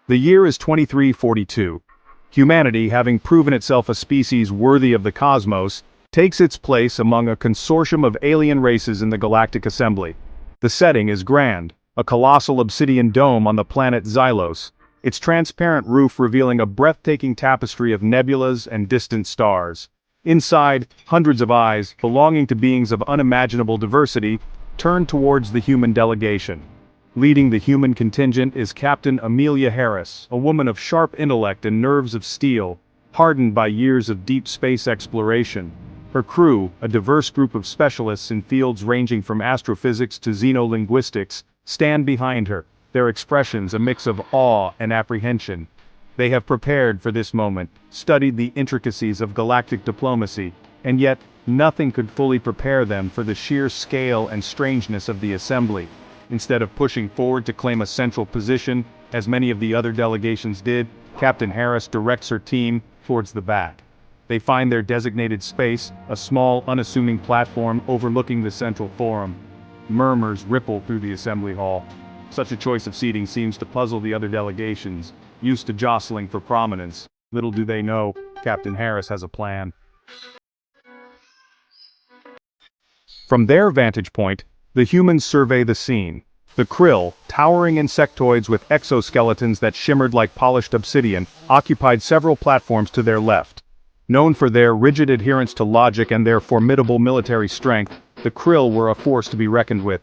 The year is 2342. Humanity, having proven itself a species worthy of the cosmos, takes its place among a consortium of alien races in the Galactic Assembly. The setting is grand, a colossal obsidian dome on the planet Xylos, its transparent roof revealing a breathtaking tapestry of nebulas and distant stars. Inside, hundreds of eyes, belonging to beings of unimaginable diversity, turn towards the human delegation. Leading the human contingent is Captain Amelia Harris, a woman of sharp intellect and nerves of steel, hardened by years of deep space exploration. Her crew, a diverse group of specialists in fields ranging from astrophysics to xenolinguistics, stand behind her, their expressions a mix of awe and apprehension. They have prepared for this moment, studied the intricacies of galactic diplomacy, and yet, nothing could fully prepare them for the sheer scale and strangeness of the assembly. Instead of pushing forward to claim a central position, as many of the other delegations did, Captain Harris directs her team towards the back. They find their designated space, a small, unassuming platform overlooking the central forum. Murmurs ripple through the assembly hall. Such a choice of seating seems to puzzle the other delegations, used to jostling for prominence. Little do they know, Captain Harris has a plan. From their vantage point, the humans survey the scene. The krill, towering insectoids with exoskeletons that shimmered like polished obsidian, occupied several platforms to their left. Known for their rigid adherence to logic and their formidable military strength, the krill were a force to be reckoned with.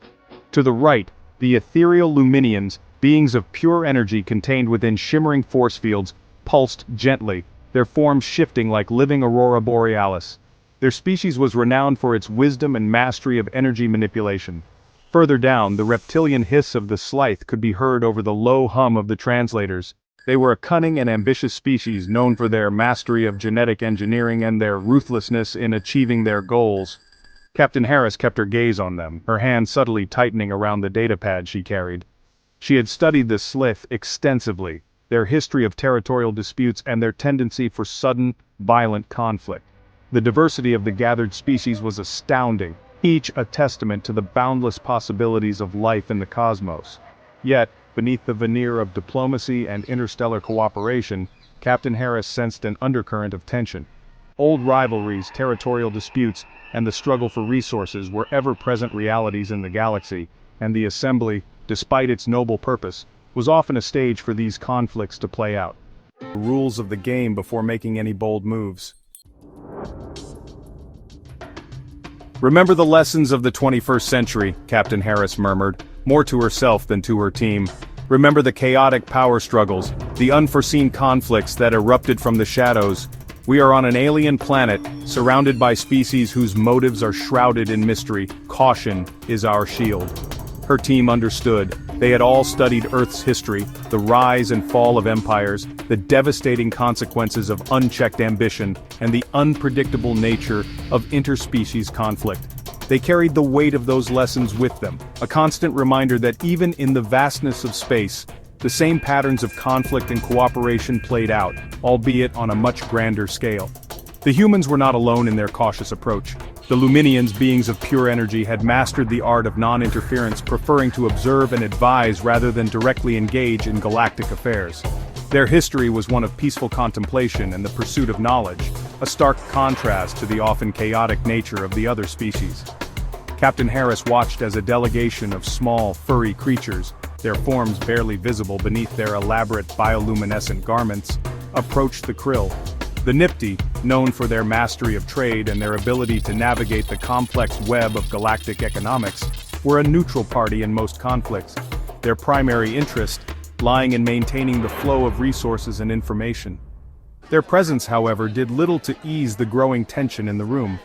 To the right, the ethereal Luminians, beings of pure energy contained within shimmering force fields, pulsed gently, their forms shifting like living aurora borealis. Their species was renowned for its wisdom and mastery of energy manipulation. Further down, the reptilian hiss of the Scythe could be heard over the low hum of the translators. They were a cunning and ambitious species known for their mastery of genetic engineering and their ruthlessness in achieving their goals. Captain Harris kept her gaze on them, her hand subtly tightening around the datapad she carried. She had studied the Scythe extensively, their history of territorial disputes and their tendency for sudden, violent conflict. The diversity of the gathered species was astounding, each a testament to the boundless possibilities of life in the cosmos. Yet, beneath the veneer of diplomacy and interstellar cooperation, Captain Harris sensed an undercurrent of tension. Old rivalries, territorial disputes, and the struggle for resources were ever-present realities in the galaxy, and the Assembly, despite its noble purpose, was often a stage for these conflicts to play out. The rules of the game before making any bold moves. "Remember the lessons of the 21st century, Captain Harris murmured, more to herself than to her team. Remember the chaotic power struggles, the unforeseen conflicts that erupted from the shadows. We are on an alien planet, surrounded by species whose motives are shrouded in mystery. Caution is our shield." Her team understood. They had all studied Earth's history, the rise and fall of empires, the devastating consequences of unchecked ambition, and the unpredictable nature of interspecies conflict. They carried the weight of those lessons with them, a constant reminder that even in the vastness of space, the same patterns of conflict and cooperation played out, albeit on a much grander scale. The humans were not alone in their cautious approach. The Luminians, beings of pure energy, had mastered the art of non-interference, preferring to observe and advise rather than directly engage in galactic affairs. Their history was one of peaceful contemplation and the pursuit of knowledge, a stark contrast to the often chaotic nature of the other species. Captain Harris watched as a delegation of small, furry creatures, their forms barely visible beneath their elaborate bioluminescent garments, approached the krill. The Nipti, known for their mastery of trade and their ability to navigate the complex web of galactic economics, were a neutral party in most conflicts, their primary interest lying in maintaining the flow of resources and information. Their presence, however, did little to ease the growing tension in the room.